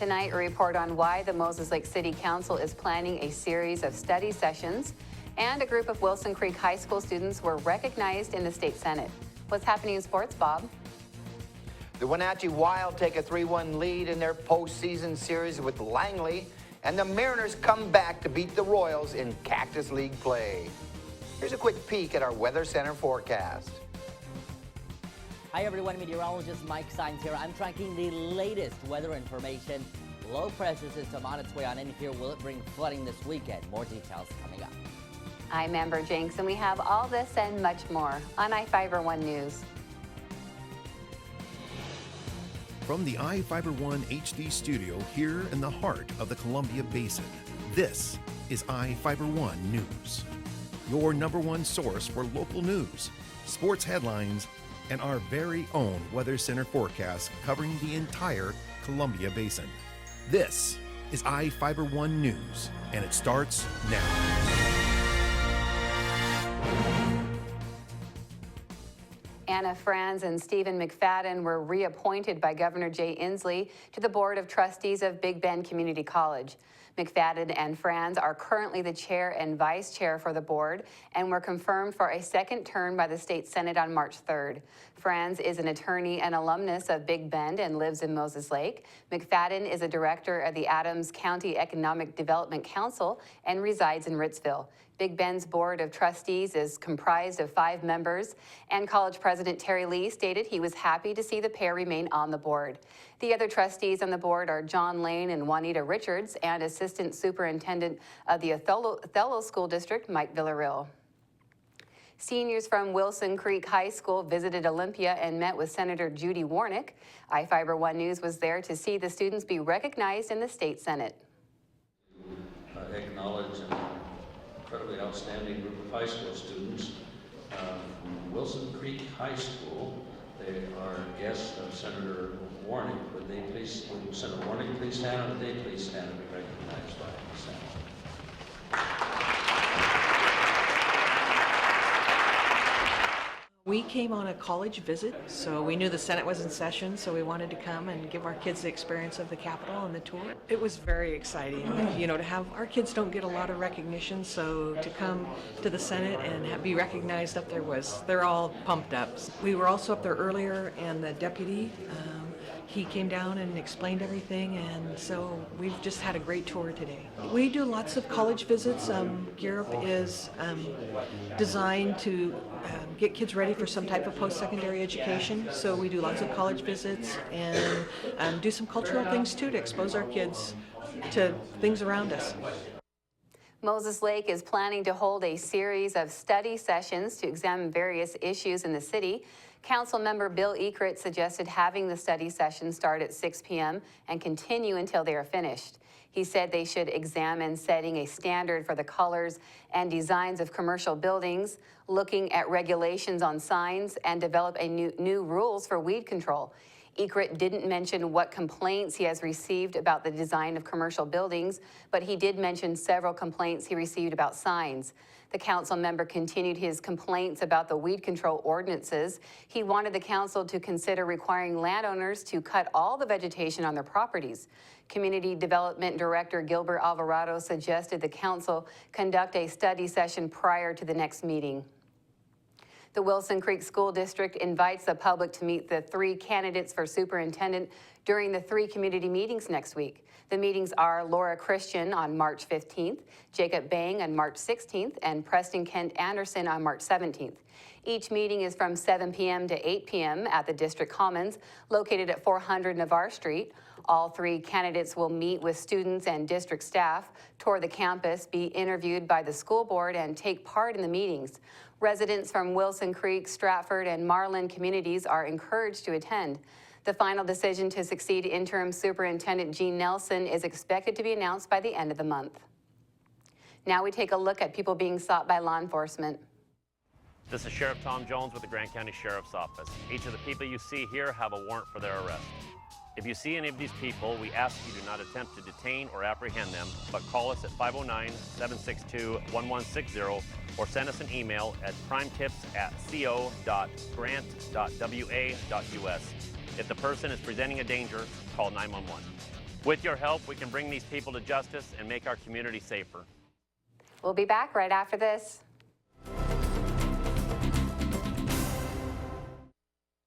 Tonight, a report on why the Moses Lake City Council is planning a series of study sessions, and a group of Wilson Creek High School students were recognized in the state Senate. What's happening in sports, Bob? The Wenatchee Wild take a 3-1 lead in their postseason series with Langley, and the Mariners come back to beat the Royals in Cactus League play. Here's a quick peek at our Weather Center forecast. Hi everyone, meteorologist Mike Sines here. I'm tracking the latest weather information. Low pressure system on its way on in here. Will it bring flooding this weekend? More details coming up. I'm Amber Jenks, and we have all this and much more on iFIBER 1 News. From the iFIBER 1 HD studio here in the heart of the Columbia Basin, this is iFIBER 1 News. Your #1 source for local news, sports headlines, and our very own Weather Center forecast covering the entire Columbia Basin. This is iFIBER 1 News, and it starts now. Anna Franz and Stephen McFadden were reappointed by Governor Jay Inslee to the Board of Trustees of Big Bend Community College. McFadden and Franz are currently the chair and vice chair for the board and were confirmed for a second term by the state Senate on March 3rd. Franz is an attorney and alumnus of Big Bend and lives in Moses Lake. McFadden is a director of the Adams County Economic Development Council and resides in Ritzville. Big Bend's Board of Trustees is comprised of 5 members, and College President Terry Lee stated he was happy to see the pair remain on the board. The other trustees on the board are John Lane and Juanita Richards, and Assistant Superintendent of the Othello School District, Mike Villarreal. Seniors from Wilson Creek High School visited Olympia and met with Senator Judy Warnick. iFIBER 1 News was there to see the students be recognized in the state Senate. Acknowledge an incredibly outstanding group of high school students from Wilson Creek High School. They are guests of Senator Warnick. Would Senator Warnick please stand? Would they please stand and be recognized by the Senate? We came on a college visit, so we knew the Senate was in session, so we wanted to come and give our kids the experience of the Capitol and the tour. It was very exciting, you know, to have, our kids don't get a lot of recognition, so to come to the Senate and be recognized up there they're all pumped up. We were also up there earlier, and the deputy, he came down and explained everything, and so we've just had a great tour today. We do lots of college visits. GEAR-Up is designed to get kids ready for some type of post-secondary education, so we do lots of college visits and do some cultural things too to expose our kids to things around us. Moses Lake is planning to hold a series of study sessions to examine various issues in the city. Council member Bill Ekert suggested having the study session start at 6 p.m. and continue until they are finished. He said they should examine setting a standard for the colors and designs of commercial buildings, looking at regulations on signs, and develop a new rules for weed control. Ekert didn't mention what complaints he has received about the design of commercial buildings, but he did mention several complaints he received about signs. The council member continued his complaints about the weed control ordinances. He wanted the council to consider requiring landowners to cut all the vegetation on their properties. Community Development Director Gilbert Alvarado suggested the council conduct a study session prior to the next meeting. The Wilson Creek School District invites the public to meet the 3 candidates for superintendent during the 3 community meetings next week. The meetings are Laura Christian on March 15th, Jacob Bang on March 16th, and Preston Kent Anderson on March 17th. Each meeting is from 7 p.m. to 8 p.m. at the District Commons, located at 400 Navarre Street. All 3 candidates will meet with students and district staff, tour the campus, be interviewed by the school board, and take part in the meetings. Residents from Wilson Creek, Stratford, and Marlin communities are encouraged to attend. The final decision to succeed interim superintendent Gene Nelson is expected to be announced by the end of the month. Now we take a look at people being sought by law enforcement. This is Sheriff Tom Jones with the Grant County Sheriff's Office. Each of the people you see here have a warrant for their arrest. If you see any of these people, we ask you do not attempt to detain or apprehend them, but call us at 509-762-1160 or send us an email at primetips@co.grant.wa.us. If the person is presenting a danger, call 911. With your help, we can bring these people to justice and make our community safer. We'll be back right after this.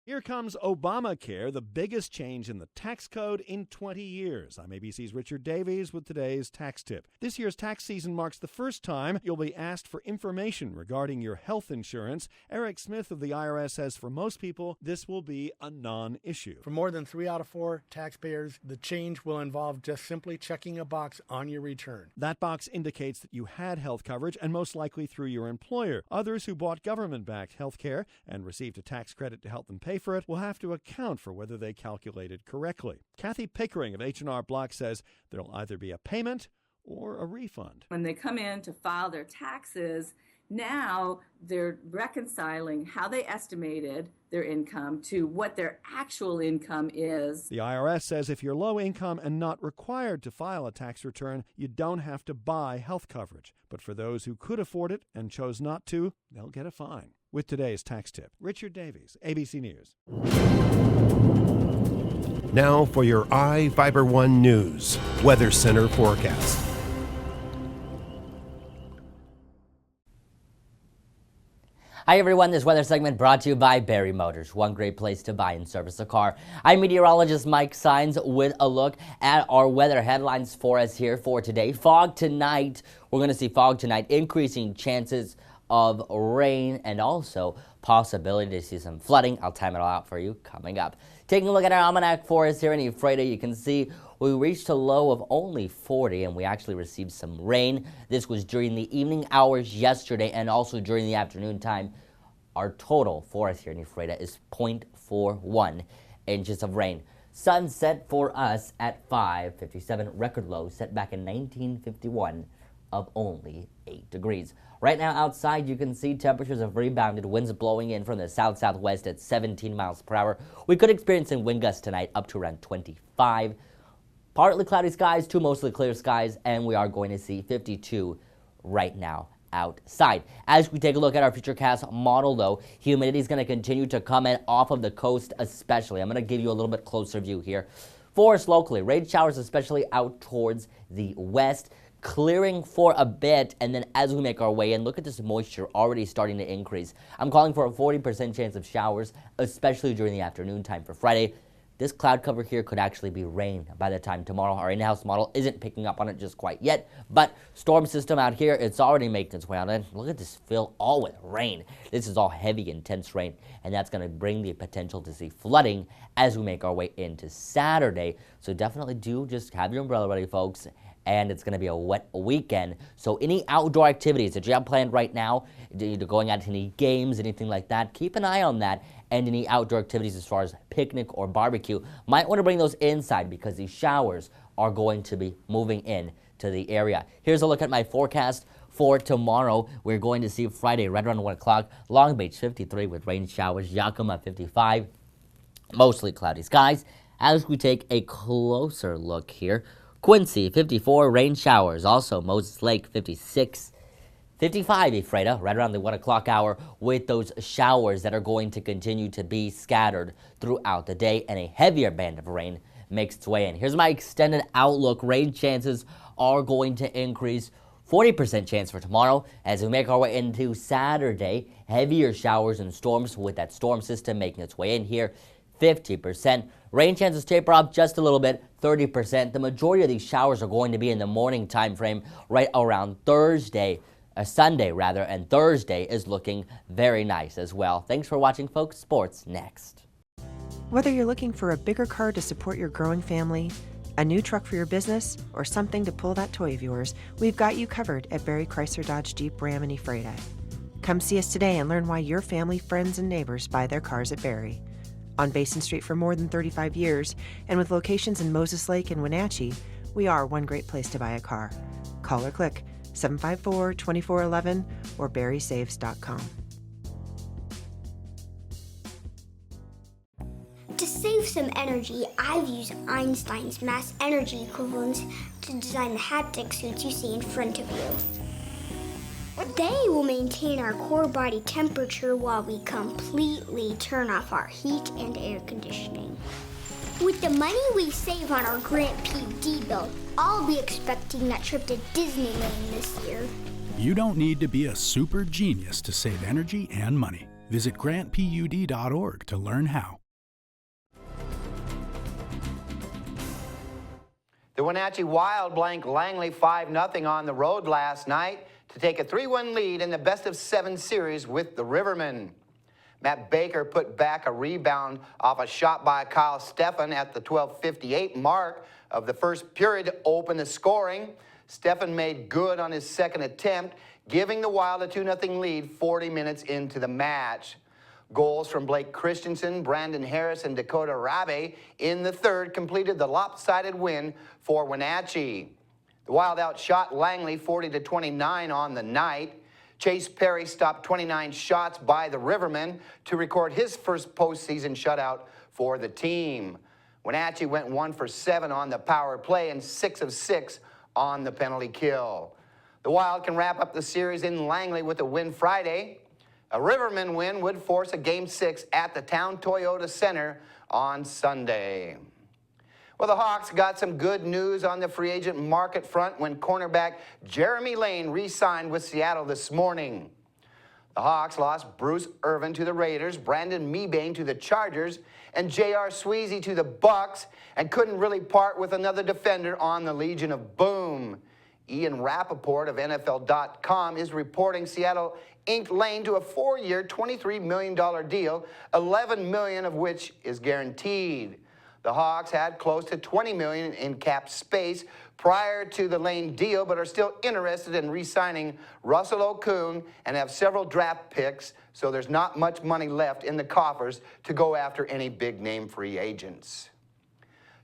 Here comes Obamacare, the biggest change in the tax code in 20 years. I'm ABC's Richard Davies with today's tax tip. This year's tax season marks the first time you'll be asked for information regarding your health insurance. Eric Smith of the IRS says for most people, this will be a non-issue. For more than 3 out of 4 taxpayers, the change will involve just simply checking a box on your return. That box indicates that you had health coverage and most likely through your employer. Others who bought government-backed health care and received a tax credit to help them pay for it will have to account for whether they calculated correctly. Kathy Pickering of H&R Block says there'll either be a payment or a refund. When they come in to file their taxes, now they're reconciling how they estimated their income to what their actual income is. The IRS says if you're low income and not required to file a tax return, you don't have to buy health coverage. But for those who could afford it and chose not to, they'll get a fine. With today's tax tip, Richard Davies, ABC News. Now for your iFIBER 1 News Weather Center forecast. Hi everyone, this weather segment brought to you by Barry Motors, one great place to buy and service a car. I'm meteorologist Mike Sines with a look at our weather headlines for us here for today. Fog tonight, we're going to see fog tonight, increasing chances of rain and also possibility to see some flooding. I'll time it all out for you coming up. Taking a look at our almanac for us here in Ephrata, you can see we reached a low of only 40 and we actually received some rain. This was during the evening hours yesterday and also during the afternoon time. Our total for us here in Ephrata is 0.41 inches of rain. Sunset for us at 5:57, record low set back in 1951 of only 8 degrees. Right now outside you can see temperatures have rebounded, winds blowing in from the south-southwest at 17 miles per hour. We could experience some wind gusts tonight up to around 25. Partly cloudy skies to mostly clear skies, and we are going to see 52 right now outside. As we take a look at our futurecast model though, humidity is going to continue to come in off of the coast especially. I'm going to give you a little bit closer view here. For us locally, rain showers especially out towards the west, clearing for a bit, and then as we make our way in, look at this moisture already starting to increase. I'm calling for a 40% chance of showers, especially during the afternoon time for Friday. This cloud cover here could actually be rain by the time tomorrow. Our in-house model isn't picking up on it just quite yet, but storm system out here, it's already making its way out. And look at this fill all with rain. This is all heavy, intense rain, and that's going to bring the potential to see flooding as we make our way into Saturday. So definitely do just have your umbrella ready, folks. And it's going to be a wet weekend. So any outdoor activities that you have planned right now, either going out to any games, anything like that, keep an eye on that. And any outdoor activities as far as picnic or barbecue, might want to bring those inside because these showers are going to be moving in to the area. Here's a look at my forecast for tomorrow. We're going to see Friday right around 1 o'clock. Long Beach 53 with rain showers. Yakima 55, mostly cloudy skies. As we take a closer look here, Quincy, 54, rain showers. Also, Moses Lake, 56. 55, Ephrata, right around the 1 o'clock hour, with those showers that are going to continue to be scattered throughout the day, and a heavier band of rain makes its way in. Here's my extended outlook. Rain chances are going to increase. 40% chance for tomorrow as we make our way into Saturday. Heavier showers and storms with that storm system making its way in here. 50%. Rain chances taper off just a little bit, 30%. The majority of these showers are going to be in the morning time frame right around Sunday rather, and Thursday is looking very nice as well. Thanks for watching, folks. Sports next. Whether you're looking for a bigger car to support your growing family, a new truck for your business, or something to pull that toy of yours, we've got you covered at Barry Chrysler Dodge Jeep Ram in Ephrata. Come see us today and learn why your family, friends, and neighbors buy their cars at Barry. On Basin Street for more than 35 years, and with locations in Moses Lake and Wenatchee, we are one great place to buy a car. Call or click 754-2411 or barrysaves.com. To save some energy, I've used Einstein's mass energy equivalents to design the haptic suits you see in front of you. They will maintain our core body temperature while we completely turn off our heat and air conditioning. With the money we save on our Grant PUD bill, I'll be expecting that trip to Disneyland this year. You don't need to be a super genius to save energy and money. Visit grantpud.org to learn how. The Wenatchee Wild blanked Langley 5-0 on the road last night to take a 3-1 lead in the best-of-7 series with the Rivermen. Matt Baker put back a rebound off a shot by Kyle Steffen at the 12:58 mark of the first period to open the scoring. Steffen made good on his second attempt, giving the Wild a 2-0 lead 40 minutes into the match. Goals from Blake Christensen, Brandon Harris, and Dakota Rabe in the third completed the lopsided win for Wenatchee. The Wild outshot Langley 40-29 on the night. Chase Perry stopped 29 shots by the Rivermen to record his first postseason shutout for the team. Wenatchee went 1 for 7 on the power play and 6 of 6 on the penalty kill. The Wild can wrap up the series in Langley with a win Friday. A Rivermen win would force a Game 6 at the Town Toyota Center on Sunday. Well, the Hawks got some good news on the free agent market front when cornerback Jeremy Lane re-signed with Seattle this morning. The Hawks lost Bruce Irvin to the Raiders, Brandon Mebane to the Chargers, and J.R. Sweezy to the Bucks, and couldn't really part with another defender on the Legion of Boom. Ian Rappaport of NFL.com is reporting Seattle inked Lane to a 4-year, $23 million deal, $11 million of which is guaranteed. The Hawks had close to $20 million in cap space prior to the Lane deal, but are still interested in re-signing Russell Okung and have several draft picks, so there's not much money left in the coffers to go after any big-name free agents.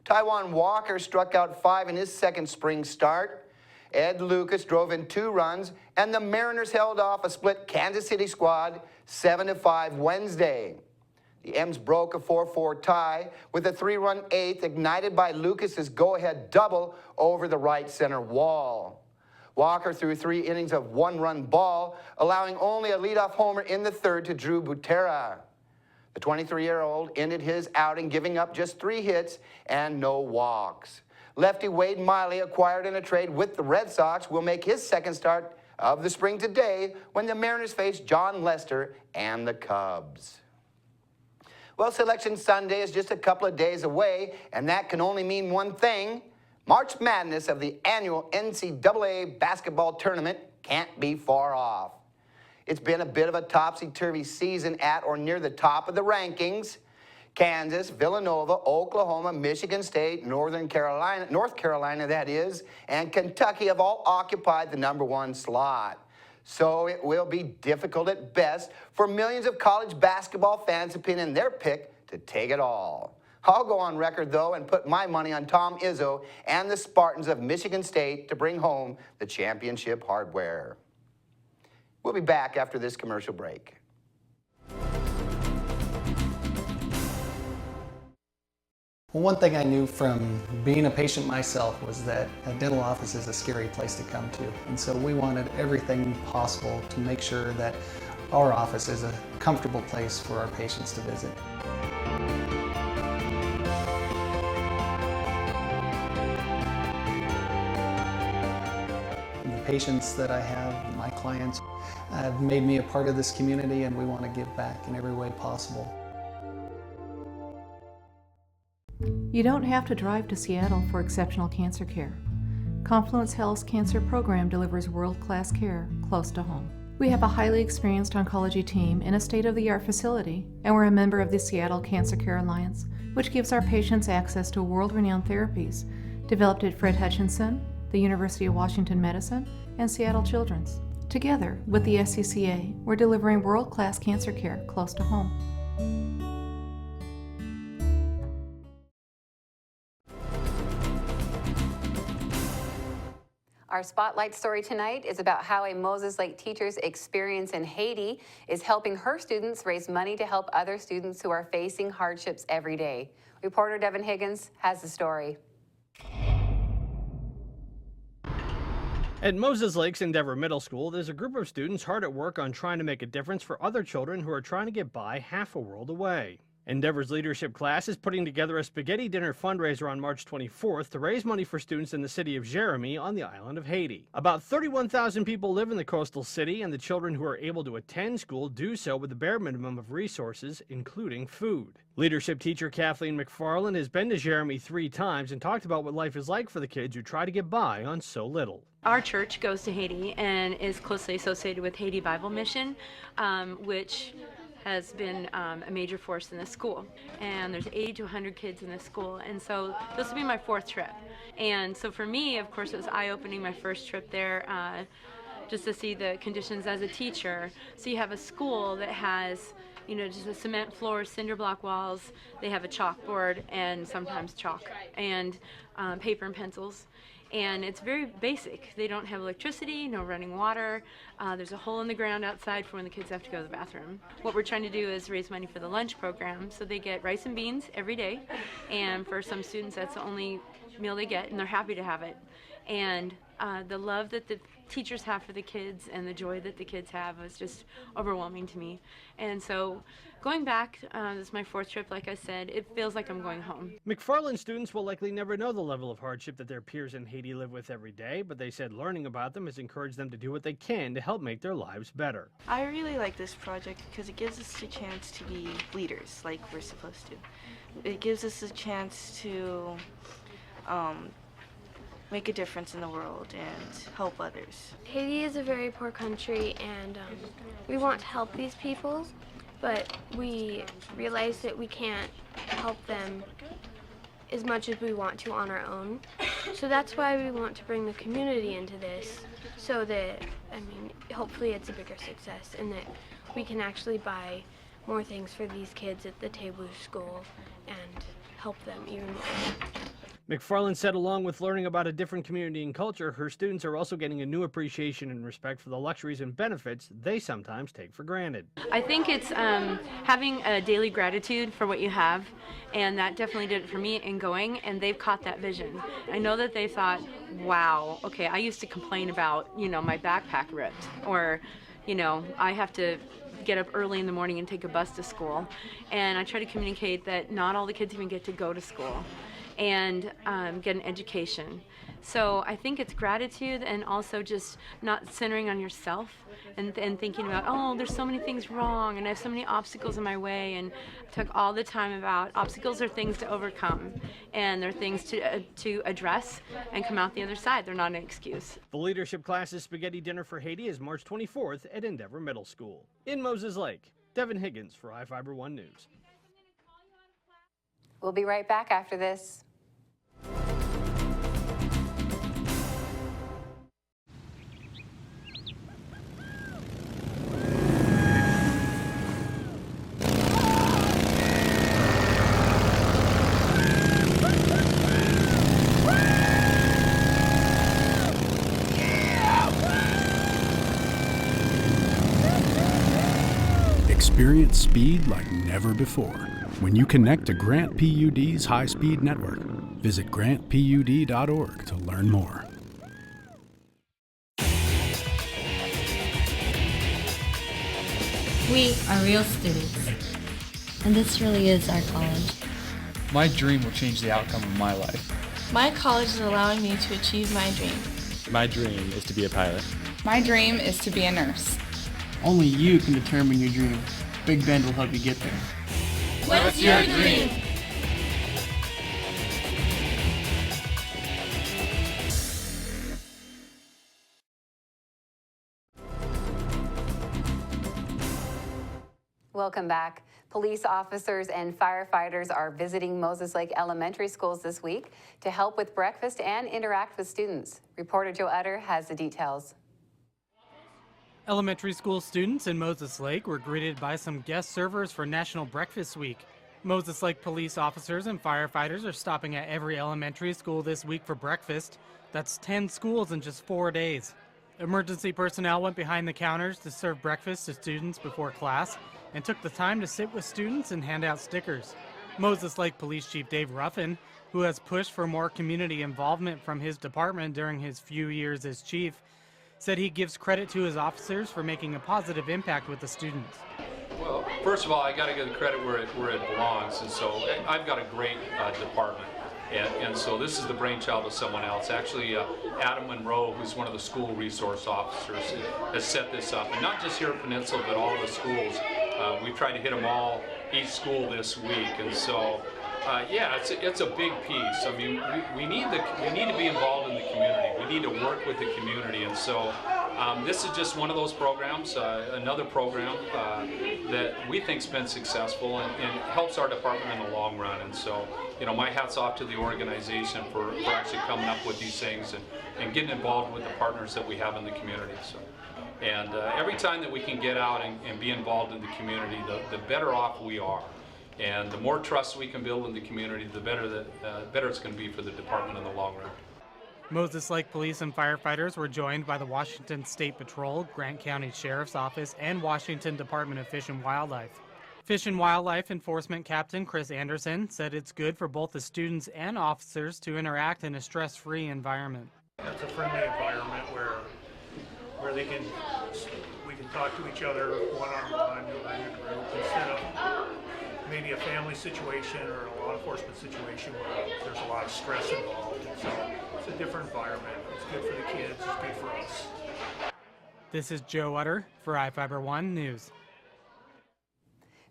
Taiwan Walker struck out 5 in his second spring start. Ed Lucas drove in 2 runs, and the Mariners held off a split Kansas City squad 7-5 Wednesday. The M's broke a 4-4 tie with a 3-run 8th ignited by Lucas's go-ahead double over the right center wall. Walker threw 3 innings of 1-run ball, allowing only a leadoff homer in the third to Drew Butera. The 23-year-old ended his outing giving up just 3 hits and no walks. Lefty Wade Miley, acquired in a trade with the Red Sox, will make his second start of the spring today when the Mariners face John Lester and the Cubs. Well, Selection Sunday is just a couple of days away, and that can only mean one thing. March Madness of the annual NCAA basketball tournament can't be far off. It's been a bit of a topsy-turvy season at or near the top of the rankings. Kansas, Villanova, Oklahoma, Michigan State, North Carolina that is, and Kentucky have all occupied the #1 slot. So it will be difficult at best for millions of college basketball fans to pin in their pick to take it all. I'll go on record, though, and put my money on Tom Izzo and the Spartans of Michigan State to bring home the championship hardware. We'll be back after this commercial break. Well, one thing I knew from being a patient myself was that a dental office is a scary place to come to. And so we wanted everything possible to make sure that our office is a comfortable place for our patients to visit. The patients that I have, my clients, have made me a part of this community, and we want to give back in every way possible. You don't have to drive to Seattle for exceptional cancer care. Confluence Health's cancer program delivers world-class care close to home. We have a highly experienced oncology team in a state-of-the-art facility, and we're a member of the Seattle Cancer Care Alliance, which gives our patients access to world-renowned therapies developed at Fred Hutchinson, the University of Washington Medicine, and Seattle Children's. Together with the SCCA, we're delivering world-class cancer care close to home. Our spotlight story tonight is about how a Moses Lake teacher's experience in Haiti is helping her students raise money to help other students who are facing hardships every day. Reporter Devin Higgins has the story. At Moses Lake's Endeavor Middle School, there's a group of students hard at work on trying to make a difference for other children who are trying to get by half a world away. Endeavor's leadership class is putting together a spaghetti dinner fundraiser on March 24th to raise money for students in the city of Jeremy on the island of Haiti. About 31,000 people live in the coastal city, and the children who are able to attend school do so with the bare minimum of resources, including food. Leadership teacher Kathleen McFarland has been to Jeremy 3 times and talked about what life is like for the kids who try to get by on so little. Our church goes to Haiti and is closely associated with Haiti Bible Mission, which has been a major force in the school. And there's 80 to 100 kids in the school, and so this will be my 4th trip. And so for me, of course, it was eye-opening my first trip there, just to see the conditions as a teacher. So you have a school that has, you know, just a cement floor, cinder block walls. They have a chalkboard and sometimes chalk and paper and pencils. And it's very basic. They don't have electricity, no running water. There's a hole in the ground outside for when the kids have to go to the bathroom. What we're trying to do is raise money for the lunch program. So they get rice and beans every day. And for some students, that's the only meal they get, and they're happy to have it. And the love that the teachers have for the kids and the joy that the kids have was just overwhelming to me. And so going back, this is my 4th trip, like I said, it feels like I'm going home. McFarland students will likely never know the level of hardship that their peers in Haiti live with every day, but they said learning about them has encouraged them to do what they can to help make their lives better. I really like this project because it gives us a chance to be leaders like we're supposed to. It gives us a chance to make a difference in the world and help others. Haiti is a very poor country, and we want to help these people, but we realize that we can't help them as much as we want to on our own. So that's why we want to bring the community into this, so that, I mean, hopefully it's a bigger success and that we can actually buy more things for these kids at the table school and help them even more. McFarland said along with learning about a different community and culture, her students are also getting a new appreciation and respect for the luxuries and benefits they sometimes take for granted. I think it's having a daily gratitude for what you have, and that definitely did it for me in going, and they've caught that vision. I know that they thought, wow, okay, I used to complain about, you know, my backpack ripped, or, you know, I have to get up early in the morning and take a bus to school. And I try to communicate that not all the kids even get to go to school and get an education. So I think it's gratitude, and also just not centering on yourself and thinking about, oh, there's so many things wrong and I have so many obstacles in my way, and took all the time about obstacles are things to overcome, and they're things to address and come out the other side. They're not an excuse. The leadership class's spaghetti dinner for Haiti is March 24th at Endeavor Middle School. In Moses Lake, Devin Higgins for iFIBER 1 News. We'll be right back after this. Experience speed like never before when you connect to Grant PUD's high-speed network. Visit grantpud.org to learn more. We are real students, and this really is our college. My dream will change the outcome of my life. My college is allowing me to achieve my dream. My dream is to be a pilot. My dream is to be a nurse. Only you can determine your dream. Big Bend will help you get there. What's your dream? Welcome back. Police officers and firefighters are visiting Moses Lake Elementary Schools this week to help with breakfast and interact with students. Reporter Joe Utter has the details. Elementary school students in Moses Lake were greeted by some guest servers for National Breakfast Week. Moses Lake police officers and firefighters are stopping at every elementary school this week for breakfast. That's 10 schools in just 4 days. Emergency personnel went behind the counters to serve breakfast to students before class and took the time to sit with students and hand out stickers. Moses Lake Police Chief Dave Ruffin, who has pushed for more community involvement from his department during his few years as chief, said he gives credit to his officers for making a positive impact with the students. Well, first of all, I got to give the credit where it belongs, and so I've got a great department. And so this is the brainchild of someone else. Actually, Adam Monroe, who's one of the school resource officers, has set this up. And not just here at Peninsula, but all the schools. We've tried to hit them all, each school this week. And so, yeah, it's a big piece. I mean, we need to be involved in the community. We need to work with the community. And so this is just one of those programs, another program that we think's been successful and helps our department in the long run. And so, you know, my hat's off to the organization for actually coming up with these things and getting involved with the partners that we have in the community. So, and every time that we can get out and be involved in the community, the better off we are. And the more trust we can build in the community, the better it's going to be for the department in the long run. Moses Lake Police and firefighters were joined by the Washington State Patrol, Grant County Sheriff's Office, and Washington Department of Fish and Wildlife. Fish and Wildlife Enforcement Captain Chris Anderson said it's good for both the students and officers to interact in a stress-free environment. It's a friendly environment where we can talk to each other one-on-one or in a group instead of maybe a family situation or a law enforcement situation where there's a lot of stress involved. And so it's a different environment. It's good for the kids. It's good for us. This is Joe Utter for iFIBER 1 News.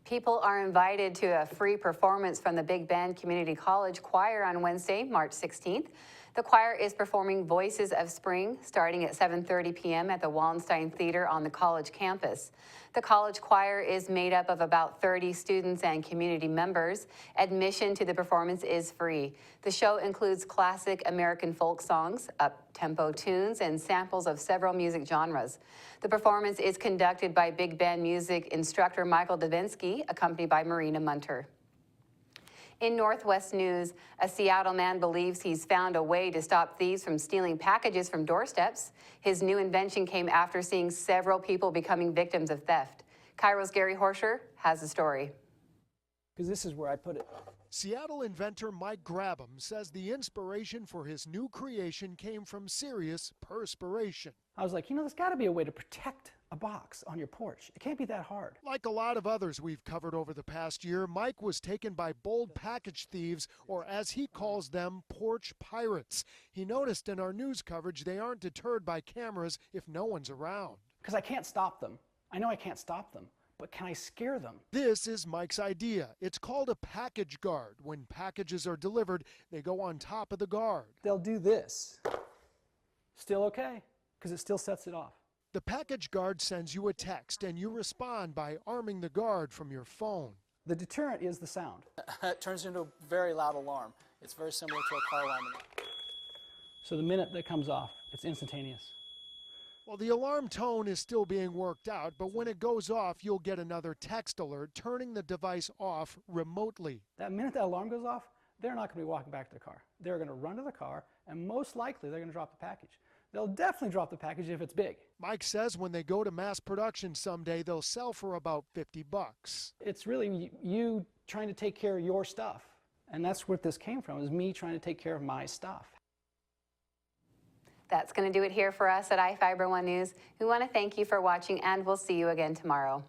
People are invited to a free performance from the Big Bend Community College Choir on Wednesday, March 16th. The choir is performing Voices of Spring starting at 7:30 p.m. at the Wallenstein Theater on the college campus. The college choir is made up of about 30 students and community members. Admission to the performance is free. The show includes classic American folk songs, up-tempo tunes, and samples of several music genres. The performance is conducted by Big Bend music instructor Michael Davinsky, accompanied by Marina Munter. In Northwest news, a Seattle man believes he's found a way to stop thieves from stealing packages from doorsteps. His new invention came after seeing several people becoming victims of theft. Cairo's Gary Horscher has the story. Because this is where I put it. Seattle inventor Mike Grabham says the inspiration for his new creation came from serious perspiration. I was like, there's got to be a way to protect a box on your porch. It can't be that hard. Like a lot of others we've covered over the past year, Mike was taken by bold package thieves, or as he calls them, porch pirates. He noticed in our news coverage they aren't deterred by cameras if no one's around. Because I can't stop them. I know I can't stop them, but can I scare them? This is Mike's idea. It's called a package guard. When packages are delivered, they go on top of the guard. They'll do this. Still okay, because it still sets it off. The package guard sends you a text, and you respond by arming the guard from your phone. The deterrent is the sound. It turns into a very loud alarm. It's very similar to a car winding up. So the minute that comes off, it's instantaneous. Well, the alarm tone is still being worked out, but when it goes off, you'll get another text alert, turning the device off remotely. That minute that alarm goes off, they're not going to be walking back to their car. They're going to run to the car, and most likely they're going to drop the package. They'll definitely drop the package if it's big. Mike says when they go to mass production someday, they'll sell for about $50. It's really you trying to take care of your stuff. And that's what this came from, is me trying to take care of my stuff. That's going to do it here for us at iFIBER 1 News. We want to thank you for watching, and we'll see you again tomorrow.